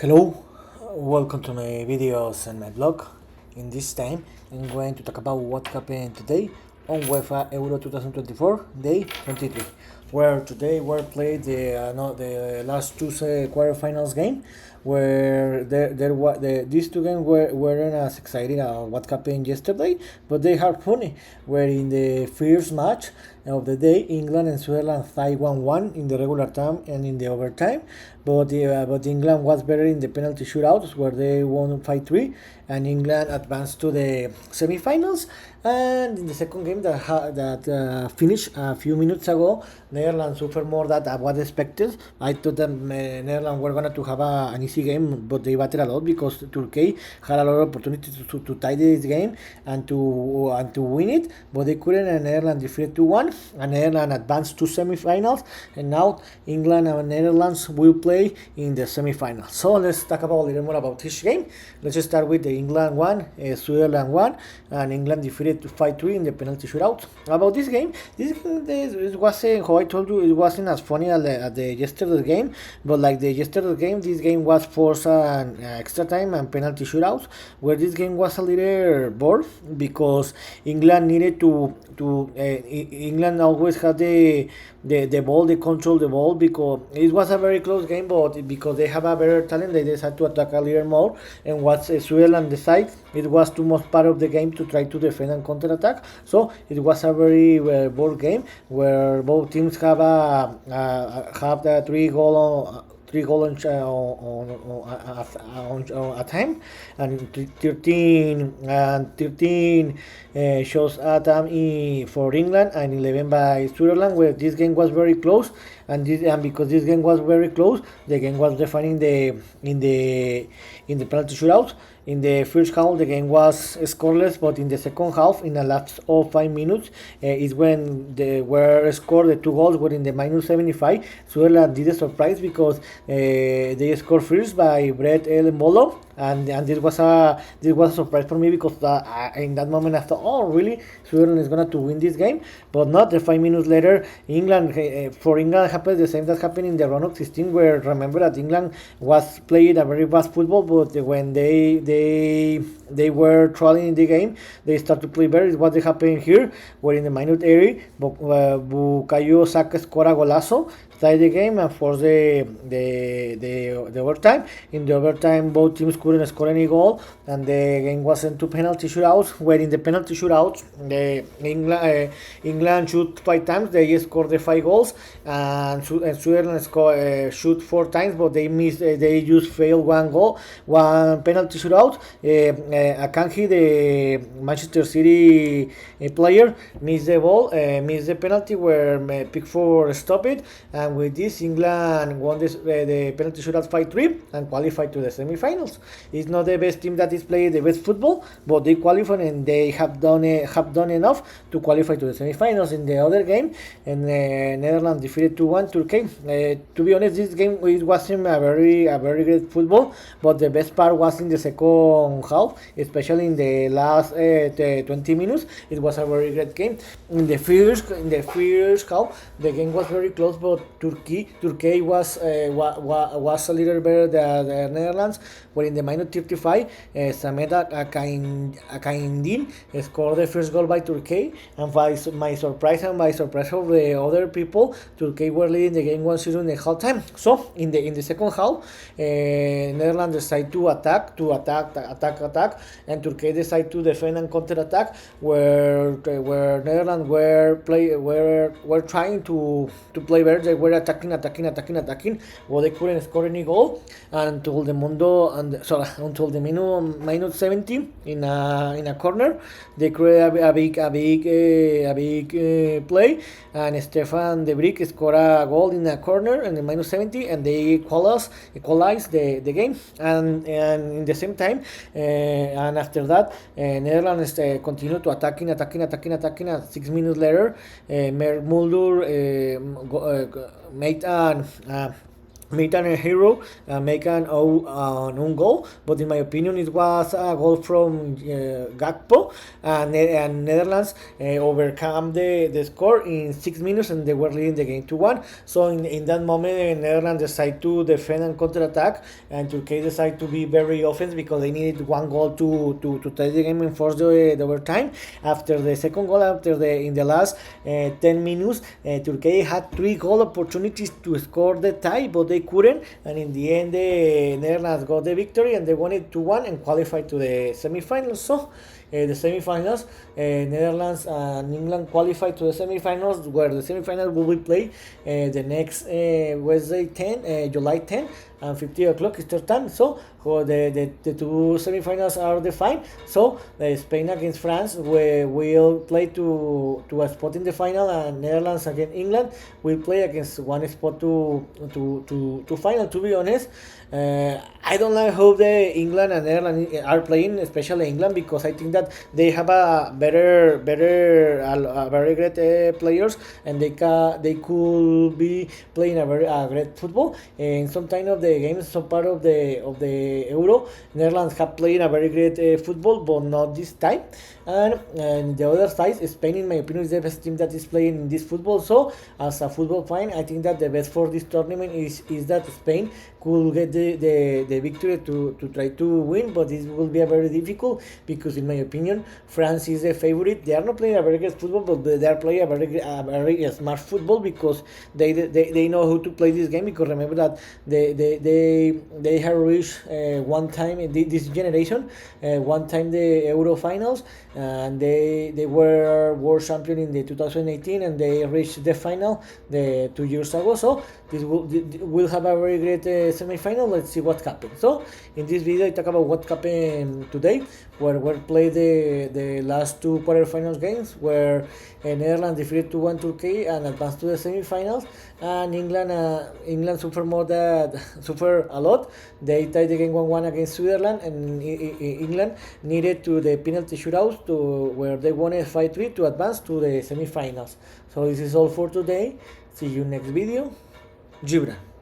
Hello, welcome to my videos and my blog. In this time, I'm going to talk about what happened today on UEFA Euro 2024, day 23, where today were played the no, the last two quarterfinals game, where these two games weren't as exciting as what happened yesterday, but they are funny. Where in the first match of the day, England and Switzerland tied 1-1 in the regular time and in the overtime, but England was better in the penalty shootouts where they won 5-3, and England advanced to the semifinals. And in the second game that finished a few minutes ago, Netherlands suffered more than I was expected. I thought that Netherlands were going to have an easy game, but they battled a lot because Turkey had a lot of opportunities to tie this game and to win it, but they couldn't. And Netherlands defeated 2-1, and Netherlands advanced to semifinals. And now England and Netherlands will play in the semifinals. So let's talk about a little more about each game. Let's just start with the England one, Switzerland one, and England defeated to 5-3 in the penalty shootout. About this game, it wasn't, how I told you, it wasn't as funny as the yesterday's game, but like the yesterday's game, this game was forced an extra time and penalty shootouts, where this game was a little bored because England needed England always had the ball, they control the ball, because it was a very close game, but because they have a better talent, they decided to attack a little more. And what Switzerland decided, it was too much part of the game to try to defend and counter attack. So it was a very bold game where both teams have the three goal on a time, and 13 shows at time for England, and 11 by Switzerland, where this game was very close. And because this game was very close, the game was defined in the penalty shootout. In the first half, the game was scoreless, but in the second half, in the last of 5 minutes, is when they were scored the two goals. Were in the minus 75. Switzerland did a surprise because they scored first by Brett Elembolo, and this was a surprise for me, because in that moment I thought, oh really, Switzerland is gonna to win this game, but not. The 5 minutes later, for England happened the same that happened in the round of 16, where remember that England was playing a very fast football, but when they were trolling in the game, they start to play better. It's what happened here, where in the minute 80, Bukayo Saka scored a golazo, tie the game, and force the overtime. In the overtime, both teams couldn't score any goal, and the game was into penalty shootouts, where in the penalty shootouts, England shoot 5 times, they scored the 5 goals, and Switzerland shoot 4 times, but they just failed 1 goal, 1 penalty shootout. Akanji, the Manchester City player, missed the ball, missed the penalty where Pickford stopped it, and with this, England won the penalty shootout 5-3 and qualified to the semifinals. It's not the best team that is playing the best football, but they qualified, and they have done enough to qualify to the semifinals. In the other game, and Netherlands defeated 2-1 Turkey. To be honest, this game, it wasn't a very great football, but the best part was in the second half, especially in the last 20 minutes. It was a very great game. In the first half, the game was very close, but Turkey was a little better than the Netherlands. Where in the minute 55, Samet Akaindin scored the first goal by Turkey, and by my surprise and by surprise of the other people, Turkey were leading the game 1-0 in the half time. So in the second half, Netherlands decided to attack, and Turkey decided to defend and counter attack, where Netherlands were trying to play better. They were attacking, but they couldn't score any goal until the minute 70 in a corner. They created a big play, and Stefan de Vrij scored a goal in a corner in the minus 70, and they equalized the game. And in the same time, and after that, Netherlands continued to attacking. And 6 minutes later, Mulder made made an hero make an own goal, but in my opinion it was a goal from Gakpo, and Netherlands overcome the score in 6 minutes, and they were leading the game 2-1. So in that moment, Netherlands decided to defend and counter attack, and Turkey decided to be very offensive because they needed one goal to tie the game and force the overtime. After the second goal, in the last 10 minutes, Turkey had 3 goal opportunities to score the tie, but they couldn't, and in the end the Netherlands got the victory and they won it 2-1 and qualified to the semifinals. So the semifinals, Netherlands and England qualified to the semifinals, where the semifinals will be played the next Wednesday 10, July 10 and 50 o'clock Eastern time. So the two semifinals are defined. So Spain against France will play to a spot in the final, and Netherlands against England will play against one spot to final. To be honest, I don't like how the England and Netherlands are playing, especially England, because I think that they have a very great players, and they could be playing a very great football. In some time of the games, some part of the Euro, Netherlands have played a very great football, but not this time. And the other side, Spain, in my opinion, is the best team that is playing in this football. So, as a football fan, I think that the best for this tournament is that Spain could get the victory to try to win, but this will be a very difficult, because in my opinion France is the favorite. They are not playing a very good football, but they are playing a very smart football, because they know how to play this game. Because remember that they have reached one time in this generation, one time the Euro finals, and they were world champion in the 2018, and they reached the final the 2 years ago. So this will have a very great semi-final. Let's see what happens. So in this video I talk about what happened today, where we played the last two quarterfinals games, where Netherlands defeated 2-1 Turkey and advanced to the semi-finals, and England suffered a lot. They tied the game 1-1 against Switzerland, and England needed to the penalty shootouts to where they won it 5-3 to advance to the semi-finals. So this is all for today. See you next video. Gibran.